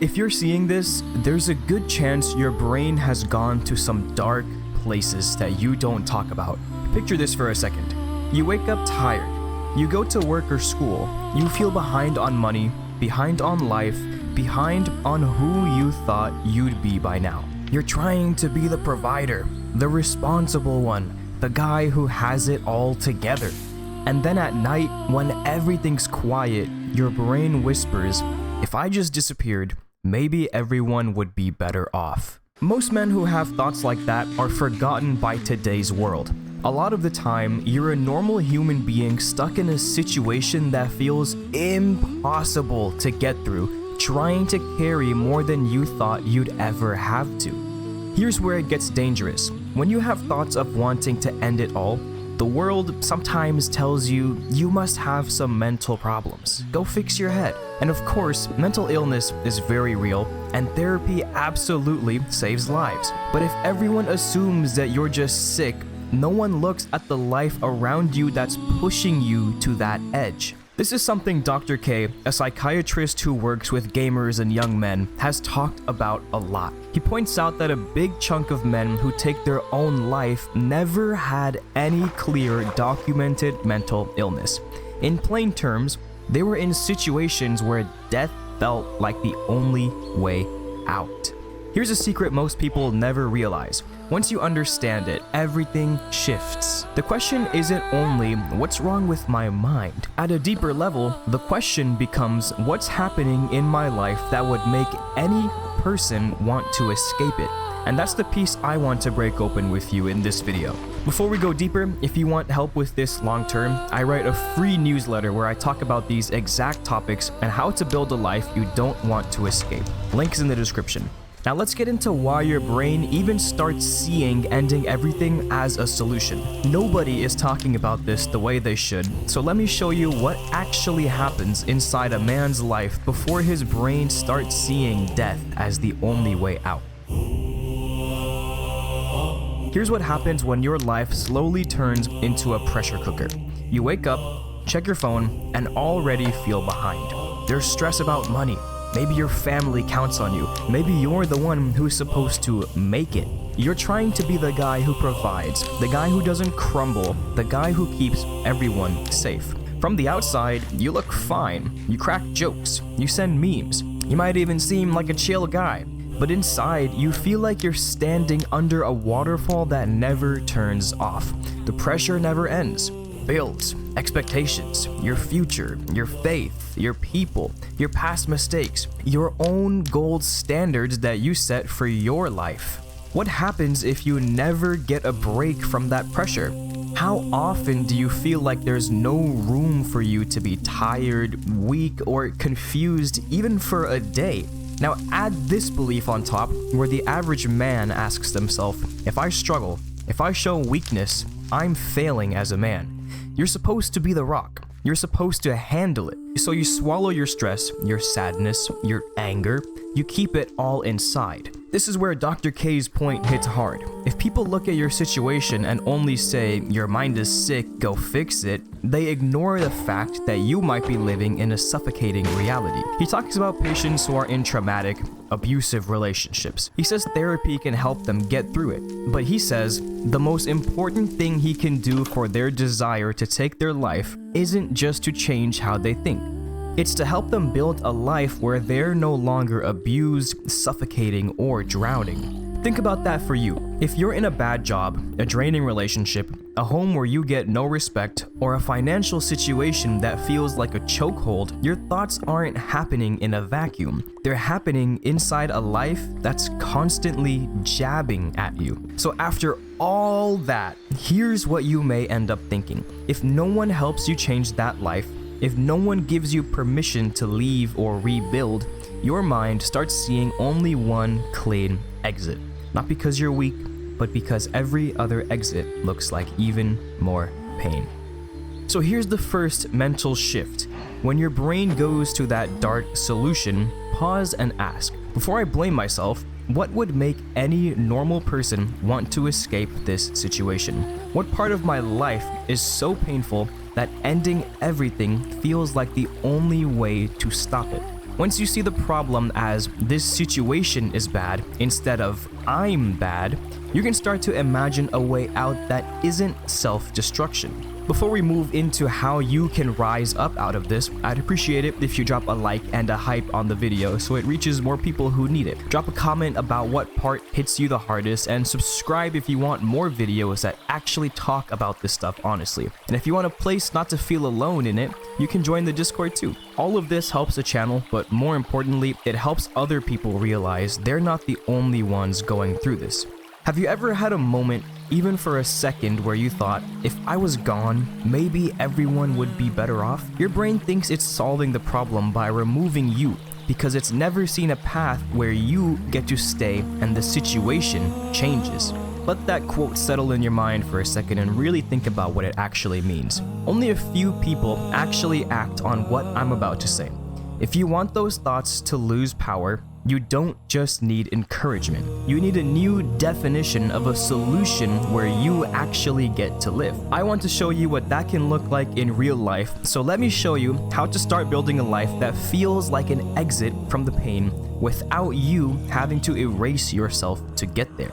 If you're seeing this, there's a good chance your brain has gone to some dark places that you don't talk about. Picture this for a second. You wake up tired. You go to work or school. You feel behind on money, behind on life, behind on who you thought you'd be by now. You're trying to be the provider, the responsible one, the guy who has it all together. And then at night, when everything's quiet, your brain whispers, if I just disappeared, maybe everyone would be better off. Most men who have thoughts like that are forgotten by today's world. A lot of the time, you're a normal human being stuck in a situation that feels impossible to get through, trying to carry more than you thought you'd ever have to. Here's where it gets dangerous. When you have thoughts of wanting to end it all, the world sometimes tells you you must have some mental problems. Go fix your head. And of course, mental illness is very real, and therapy absolutely saves lives. But if everyone assumes that you're just sick, no one looks at the life around you that's pushing you to that edge. This is something Dr. K, a psychiatrist who works with gamers and young men, has talked about a lot. He points out that a big chunk of men who take their own life never had any clear documented mental illness. In plain terms, they were in situations where death felt like the only way out. Here's a secret most people never realize. Once you understand it, everything shifts. The question isn't only, what's wrong with my mind? At a deeper level, the question becomes, what's happening in my life that would make any person want to escape it? And that's the piece I want to break open with you in this video. Before we go deeper, if you want help with this long term, I write a free newsletter where I talk about these exact topics and how to build a life you don't want to escape. Link is in the description. Now let's get into why your brain even starts seeing ending everything as a solution. Nobody is talking about this the way they should, so let me show you what actually happens inside a man's life before his brain starts seeing death as the only way out. Here's what happens when your life slowly turns into a pressure cooker. You wake up, check your phone, and already feel behind. There's stress about money. Maybe your family counts on you. Maybe you're the one who's supposed to make it. You're trying to be the guy who provides, the guy who doesn't crumble, the guy who keeps everyone safe. From the outside, you look fine. You crack jokes. You send memes. You might even seem like a chill guy. But inside, you feel like you're standing under a waterfall that never turns off. The pressure never ends. Bills, expectations, your future, your faith, your people, your past mistakes, your own gold standards that you set for your life. What happens if you never get a break from that pressure? How often do you feel like there's no room for you to be tired, weak, or confused even for a day? Now add this belief on top, where the average man asks themselves, if I struggle, if I show weakness, I'm failing as a man. You're supposed to be the rock. You're supposed to handle it. So you swallow your stress, your sadness, your anger. You keep it all inside. This is where Dr. K's point hits hard. If people look at your situation and only say, your mind is sick, go fix it, they ignore the fact that you might be living in a suffocating reality. He talks about patients who are in traumatic, abusive relationships. He says therapy can help them get through it. But he says the most important thing he can do for their desire to take their life isn't just to change how they think. It's to help them build a life where they're no longer abused, suffocating, or drowning. Think about that for you. If you're in a bad job, a draining relationship, a home where you get no respect, or a financial situation that feels like a chokehold, your thoughts aren't happening in a vacuum. They're happening inside a life that's constantly jabbing at you. So after all that, here's what you may end up thinking. If no one helps you change that life, if no one gives you permission to leave or rebuild, your mind starts seeing only one clean exit. Not because you're weak, but because every other exit looks like even more pain. So here's the first mental shift. When your brain goes to that dark solution, pause and ask, before I blame myself, what would make any normal person want to escape this situation? What part of my life is so painful that ending everything feels like the only way to stop it? Once you see the problem as this situation is bad instead of I'm bad, you can start to imagine a way out that isn't self-destruction. Before we move into how you can rise up out of this, I'd appreciate it if you drop a like and a hype on the video so it reaches more people who need it. Drop a comment about what part hits you the hardest, and subscribe if you want more videos that actually talk about this stuff honestly. And if you want a place not to feel alone in it, you can join the Discord too. All of this helps the channel, but more importantly, it helps other people realize they're not the only ones going through this. Have you ever had a moment, even for a second, where you thought, if I was gone, maybe everyone would be better off? Your brain thinks it's solving the problem by removing you because it's never seen a path where you get to stay and the situation changes. Let that quote settle in your mind for a second and really think about what it actually means. Only a few people actually act on what I'm about to say. If you want those thoughts to lose power, you don't just need encouragement. You need a new definition of a solution where you actually get to live. I want to show you what that can look like in real life, so let me show you how to start building a life that feels like an exit from the pain without you having to erase yourself to get there.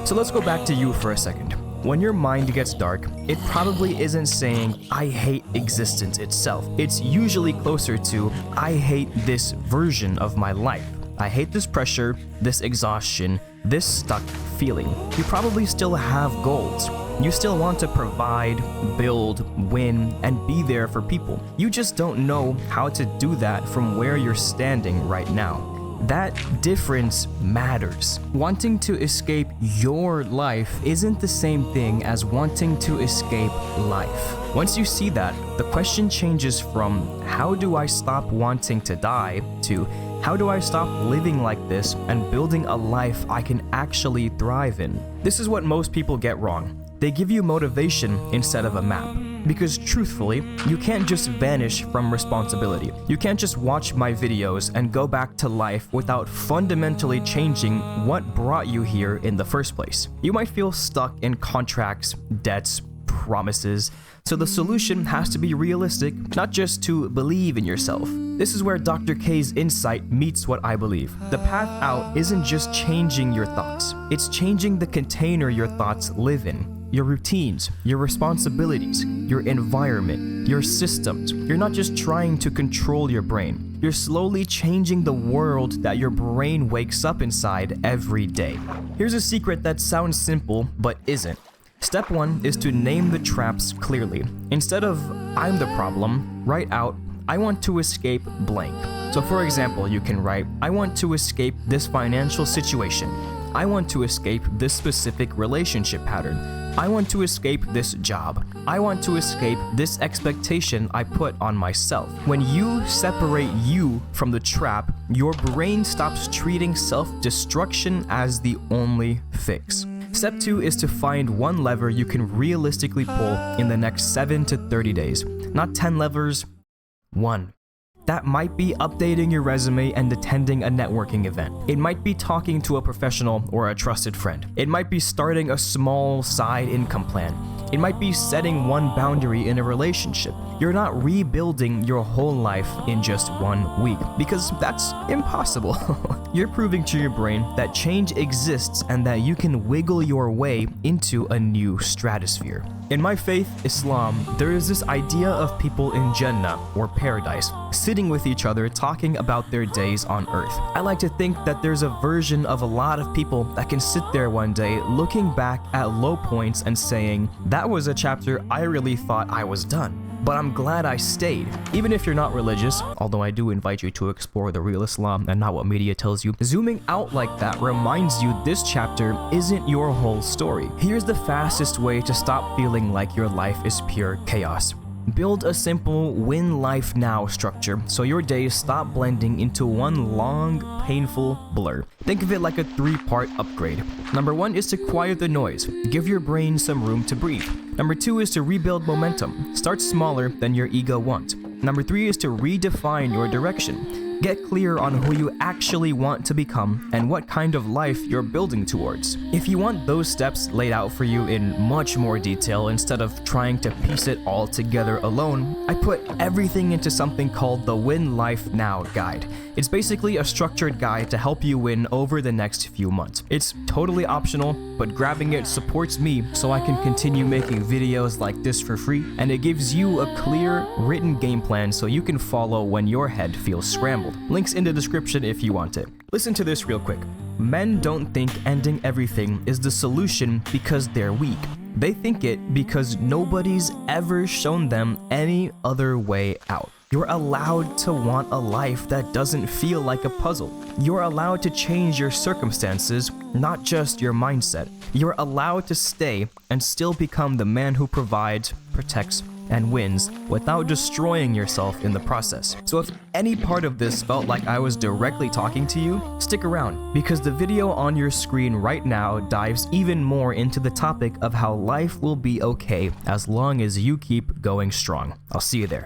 So let's go back to you for a second. When your mind gets dark, it probably isn't saying, I hate existence itself. It's usually closer to, I hate this version of my life. I hate this pressure, this exhaustion, this stuck feeling. You probably still have goals. You still want to provide, build, win, and be there for people. You just don't know how to do that from where you're standing right now. That difference matters. Wanting to escape your life isn't the same thing as wanting to escape life. Once you see that, the question changes from how do I stop wanting to die to how do I stop living like this and building a life I can actually thrive in? This is what most people get wrong. They give you motivation instead of a map. Because truthfully, you can't just vanish from responsibility. You can't just watch my videos and go back to life without fundamentally changing what brought you here in the first place. You might feel stuck in contracts, debts, promises. So the solution has to be realistic, not just to believe in yourself. This is where Dr. K's insight meets what I believe. The path out isn't just changing your thoughts. It's changing the container your thoughts live in. Your routines, your responsibilities, your environment, your systems. You're not just trying to control your brain. You're slowly changing the world that your brain wakes up inside every day. Here's a secret that sounds simple, but isn't. Step 1 is to name the traps clearly. Instead of, I'm the problem, write out, I want to escape blank. So for example, you can write, I want to escape this financial situation. I want to escape this specific relationship pattern. I want to escape this job. I want to escape this expectation I put on myself. When you separate you from the trap, your brain stops treating self-destruction as the only fix. Step 2 is to find one lever you can realistically pull in the next 7 to 30 days. Not 10 levers, 1. That might be updating your resume and attending a networking event. It might be talking to a professional or a trusted friend. It might be starting a small side income plan. It might be setting one boundary in a relationship. You're not rebuilding your whole life in just 1 week, because that's impossible. You're proving to your brain that change exists and that you can wiggle your way into a new stratosphere. In my faith, Islam, there is this idea of people in Jannah, or paradise, sitting with each other talking about their days on earth. I like to think that there's a version of a lot of people that can sit there one day looking back at low points and saying, that was a chapter I really thought I was done. But I'm glad I stayed. Even if you're not religious, although I do invite you to explore the real Islam and not what media tells you, zooming out like that reminds you this chapter isn't your whole story. Here's the fastest way to stop feeling like your life is pure chaos. Build a simple win life now structure so your days stop blending into one long, painful blur. Think of it like a 3-part upgrade. Number 1 is to quiet the noise. Give your brain some room to breathe. Number 2 is to rebuild momentum. Start smaller than your ego wants. Number 3 is to redefine your direction. Get clear on who you actually want to become and what kind of life you're building towards. If you want those steps laid out for you in much more detail instead of trying to piece it all together alone, I put everything into something called the Win Life Now Guide. It's basically a structured guide to help you win over the next few months. It's totally optional, but grabbing it supports me so I can continue making videos like this for free, and it gives you a clear, written game plan so you can follow when your head feels scrambled. Links in the description if you want it. Listen to this real quick. Men don't think ending everything is the solution because they're weak. They think it because nobody's ever shown them any other way out. You're allowed to want a life that doesn't feel like a puzzle. You're allowed to change your circumstances, not just your mindset. You're allowed to stay and still become the man who provides, protects, and wins without destroying yourself in the process. So if any part of this felt like I was directly talking to you, stick around, because the video on your screen right now dives even more into the topic of how life will be okay as long as you keep going strong. I'll see you there.